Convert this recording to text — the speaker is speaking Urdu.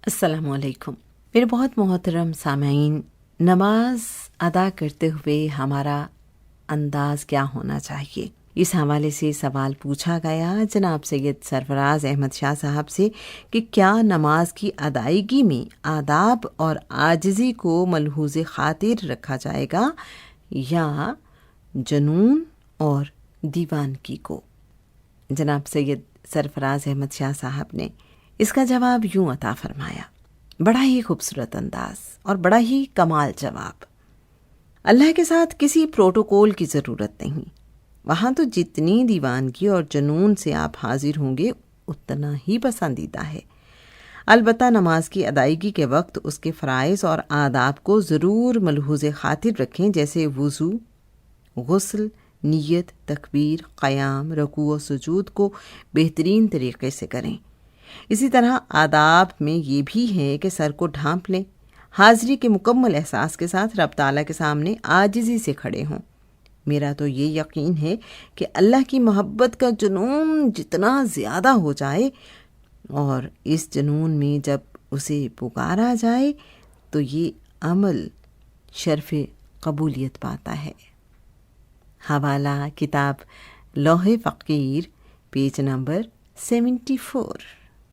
السلام علیکم میرے بہت محترم سامعین. نماز ادا کرتے ہوئے ہمارا انداز کیا ہونا چاہیے، اس حوالے سے سوال پوچھا گیا جناب سید سرفراز احمد شاہ صاحب سے کہ کیا نماز کی ادائیگی میں آداب اور عاجزی کو ملحوظ خاطر رکھا جائے گا یا جنون اور دیوانگی کو. جناب سید سرفراز احمد شاہ صاحب نے اس کا جواب یوں عطا فرمایا، بڑا ہی خوبصورت انداز اور بڑا ہی کمال جواب. اللہ کے ساتھ کسی پروٹوکول کی ضرورت نہیں. وہاں تو جتنی دیوانگی اور جنون سے آپ حاضر ہوں گے اتنا ہی پسندیدہ ہے. البتہ نماز کی ادائیگی کے وقت اس کے فرائض اور آداب کو ضرور ملحوظ خاطر رکھیں، جیسے وضو، غسل، نیت، تکبیر، قیام، رکوع و سجود کو بہترین طریقے سے کریں. اسی طرح آداب میں یہ بھی ہے کہ سر کو ڈھانپ لیں، حاضری کے مکمل احساس کے ساتھ رب تعالیٰ کے سامنے عاجزی سے کھڑے ہوں. میرا تو یہ یقین ہے کہ اللہ کی محبت کا جنون جتنا زیادہ ہو جائے اور اس جنون میں جب اسے پکارا جائے تو یہ عمل شرف قبولیت پاتا ہے. حوالہ کتاب لوح فقیر، پیج نمبر 74.